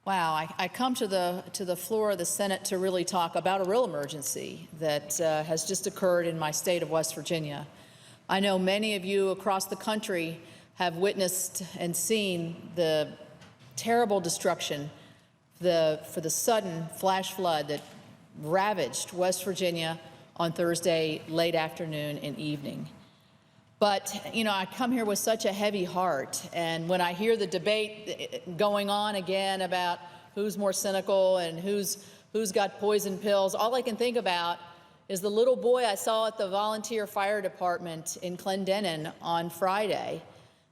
Wow, I come to the floor of the Senate to really talk about a real emergency that has just occurred in my state of West Virginia. I know many of you across the country have witnessed and seen the terrible destruction, for the sudden flash flood that ravaged West Virginia on Thursday late afternoon and evening. But, you know, I come here with such a heavy heart, and when I hear the debate going on again about who's more cynical and who's got poison pills, all I can think about is the little boy I saw at the volunteer fire department in Clendenin on Friday,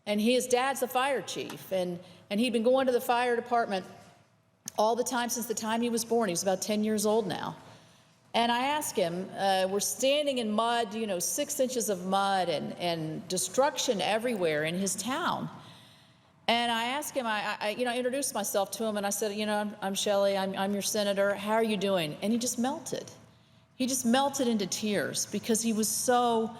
and his dad's the fire chief, and he'd been going to the fire department all the time since the time he was born. He was about 10 years old now. And I asked him, we're standing in mud, 6 inches of mud and destruction everywhere in his town. And I asked him, I introduced myself to him, and I said, I'm Shelley, I'm your senator, how are you doing? And he just melted. He just melted into tears because he was so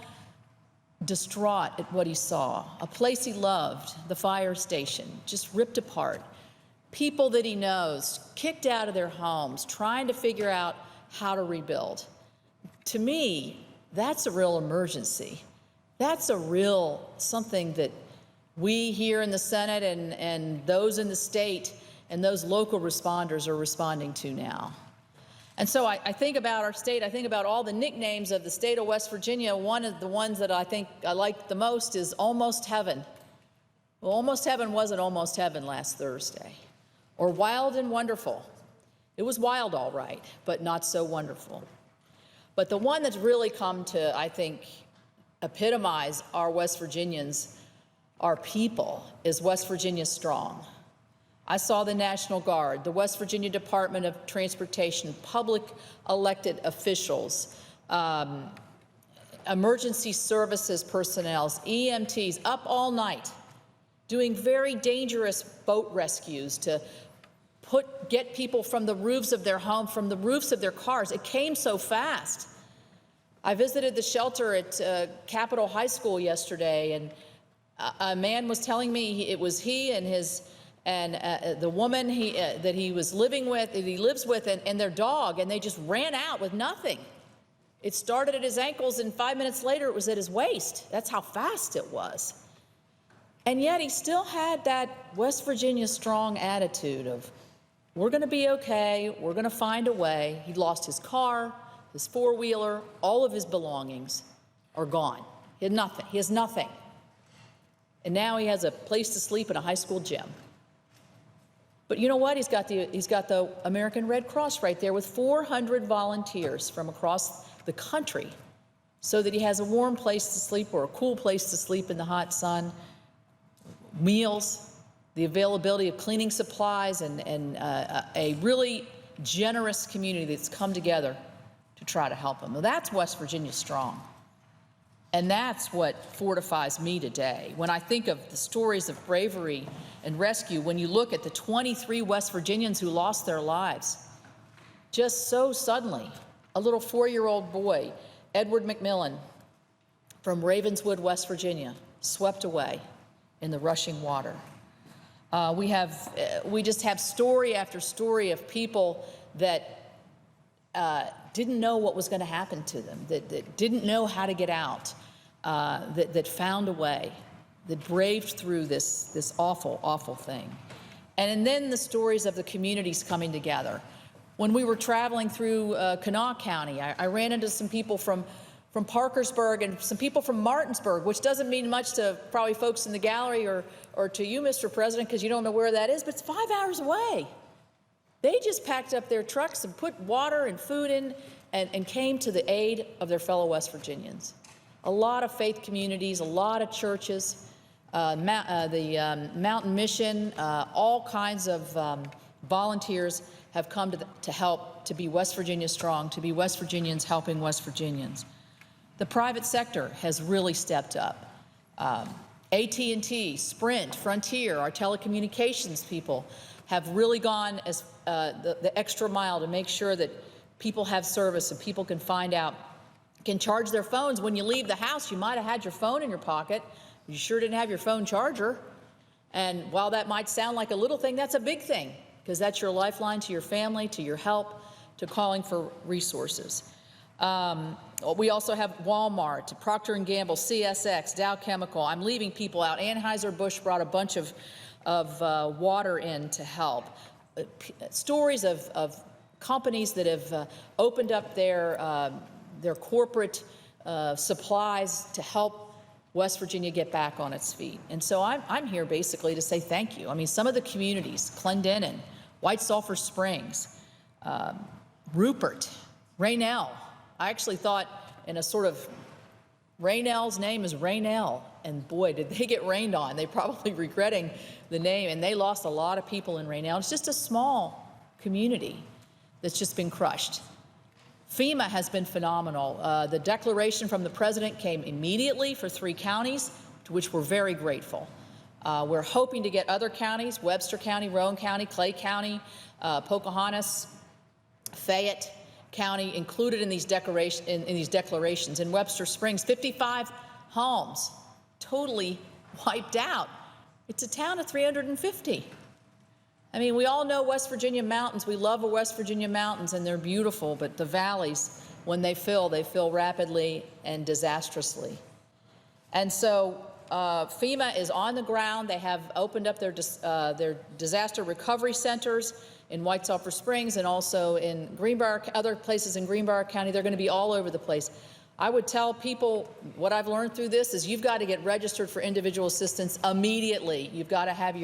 distraught at what he saw. A place he loved, the fire station, just ripped apart. People that he knows kicked out of their homes, trying to figure out how to rebuild. To me, that's a real emergency. That's a real something that we here in the Senate and those in the state and those local responders are responding to now. And so I think about our state, I think about all the nicknames of the state of West Virginia. One of the ones that I think I like the most is Almost Heaven. Well, Almost Heaven wasn't Almost Heaven last Thursday. Or Wild and Wonderful. It was wild, all right, but not so wonderful. But the one that's really come to, I think, epitomize our West Virginians, our people, is West Virginia Strong. I saw the National Guard, the West Virginia Department of Transportation, public elected officials, emergency services personnel, EMTs, up all night, doing very dangerous boat rescues to get people from the roofs of their home, from the roofs of their cars. It came so fast. I visited the shelter at Capito High School yesterday, and a man was telling me it was he and the woman that he was living with, that he lives with, and their dog, and they just ran out with nothing. It started at his ankles, and 5 minutes later it was at his waist. That's how fast it was. And yet he still had that West Virginia Strong attitude of, we're going to be okay, we're going to find a way. He lost his car, his four-wheeler, all of his belongings are gone. He had nothing. He has nothing. And now he has a place to sleep in a high school gym. But you know what? He's got the American Red Cross right there with 400 volunteers from across the country so that he has a warm place to sleep or a cool place to sleep in the hot sun, meals, the availability of cleaning supplies, and a really generous community that's come together to try to help him. Well, that's West Virginia Strong. And that's what fortifies me today. When I think of the stories of bravery and rescue, when you look at the 23 West Virginians who lost their lives, just so suddenly, a little 4-year-old boy, Edward McMillan, from Ravenswood, West Virginia, swept away in the rushing water. We just have story after story of people that didn't know what was going to happen to them, that didn't know how to get out, that found a way, that braved through this awful, awful thing. And then the stories of the communities coming together. When we were traveling through Kanawha County, I ran into some people from Parkersburg and some people from Martinsburg, which doesn't mean much to probably folks in the gallery or to you, Mr. President, because you don't know where that is, but it's 5 hours away. They just packed up their trucks and put water and food in and came to the aid of their fellow West Virginians. A lot of faith communities, a lot of churches, the Mountain Mission, all kinds of volunteers have come to help to be West Virginia Strong, to be West Virginians helping West Virginians. The private sector has really stepped up. AT&T, Sprint, Frontier, our telecommunications people have really gone as the extra mile to make sure that people have service and people can find out, can charge their phones. When you leave the house, you might have had your phone in your pocket. You sure didn't have your phone charger. And while that might sound like a little thing, that's a big thing, because that's your lifeline to your family, to your help, to calling for resources. We also have Walmart, Procter & Gamble, CSX, Dow Chemical. I'm leaving people out. Anheuser-Busch brought a bunch of water in to help. Stories of companies that have opened up their corporate supplies to help West Virginia get back on its feet. And so I'm here basically to say thank you. I mean, some of the communities, Clendenin, White Sulphur Springs, Rupert, Raynell. I actually thought in a sort of, Raynell's name is Raynell, and boy, did they get rained on. They probably regretting the name, and they lost a lot of people in Raynell. It's just a small community that's just been crushed. FEMA has been phenomenal. The declaration from the president came immediately for 3 counties, to which we're very grateful. We're hoping to get other counties, Webster County, Roane County, Clay County, Pocahontas, Fayette County, included in these declarations. In Webster Springs, 55 homes totally wiped out. It's a town of 350. I mean, we all know West Virginia mountains. We love the West Virginia mountains, and they're beautiful, but the valleys, when they fill rapidly and disastrously. And so FEMA is on the ground. They have opened up their disaster recovery centers in White Sulphur Springs and also in Greenbrier, other places in Greenbrier County. They're going to be all over the place. I would tell people what I've learned through this is you've got to get registered for individual assistance immediately. You've got to have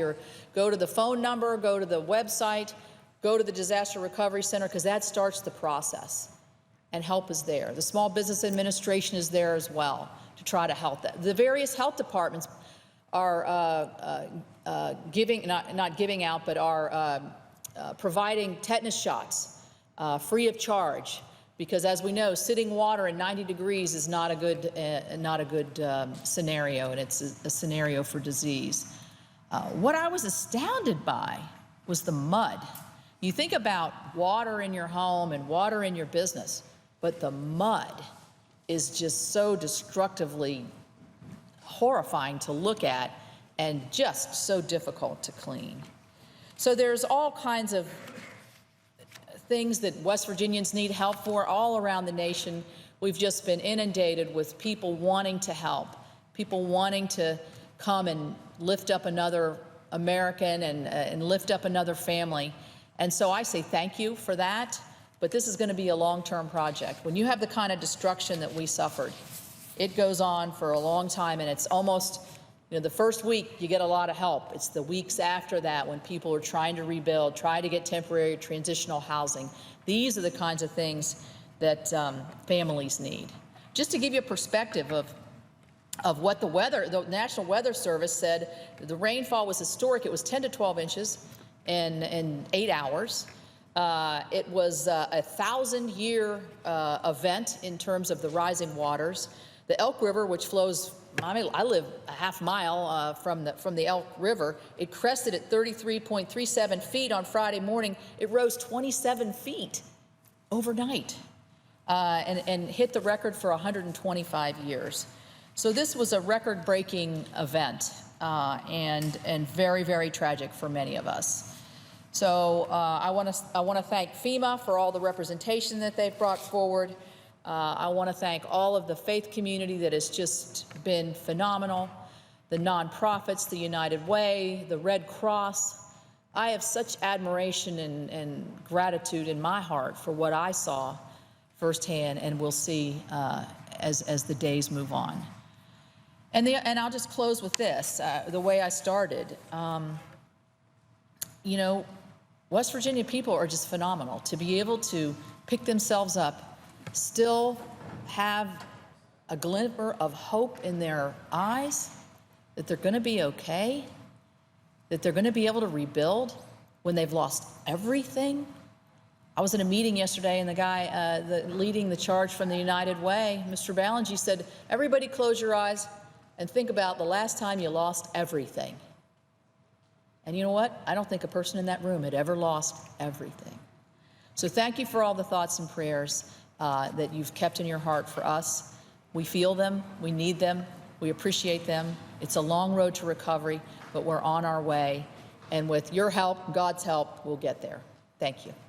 go to the phone number, go to the website, go to the Disaster Recovery Center, because that starts the process. And help is there. The Small Business Administration is there as well to try to help that. The various health departments are not giving out, but are providing tetanus shots free of charge, because as we know, sitting water in 90 degrees is not a good scenario, and it's a scenario for disease. What I was astounded by was the mud. You think about water in your home and water in your business, but the mud is just so destructively horrifying to look at and just so difficult to clean. So there's all kinds of things that West Virginians need help for all around the nation. We've just been inundated with people wanting to help, people wanting to come and lift up another American and lift up another family. And so I say thank you for that, but this is going to be a long-term project. When you have the kind of destruction that we suffered, it goes on for a long time, and it's almost, the first week you get a lot of help. It's the weeks after that when people are trying to rebuild, try to get temporary transitional housing. These are the kinds of things that families need. Just to give you a perspective of what the National Weather Service said, the rainfall was historic. It was 10 to 12 inches in 8 hours. It was a 1,000-year event in terms of the rising waters. The Elk River, which flows, I live a half mile from the Elk River. It crested at 33.37 feet on Friday morning. It rose 27 feet overnight and hit the record for 125 years. So this was a record-breaking event and very, very tragic for many of us. So I want to thank FEMA for all the representation that they've brought forward. I want to thank all of the faith community that has just been phenomenal, the nonprofits, the United Way, the Red Cross. I have such admiration and gratitude in my heart for what I saw firsthand and will see as the days move on. And I'll just close with this, the way I started. West Virginia people are just phenomenal. To be able to pick themselves up, still have a glimmer of hope in their eyes that they're going to be okay, that they're going to be able to rebuild when they've lost everything. I was in a meeting yesterday, and the guy leading the charge from the United Way, Mr. Ballingy, said, everybody close your eyes and think about the last time you lost everything. And you know what? I don't think a person in that room had ever lost everything. So thank you for all the thoughts and prayers that you've kept in your heart for us. We feel them, we need them, we appreciate them. It's a long road to recovery, but we're on our way. And with your help, God's help, we'll get there. Thank you.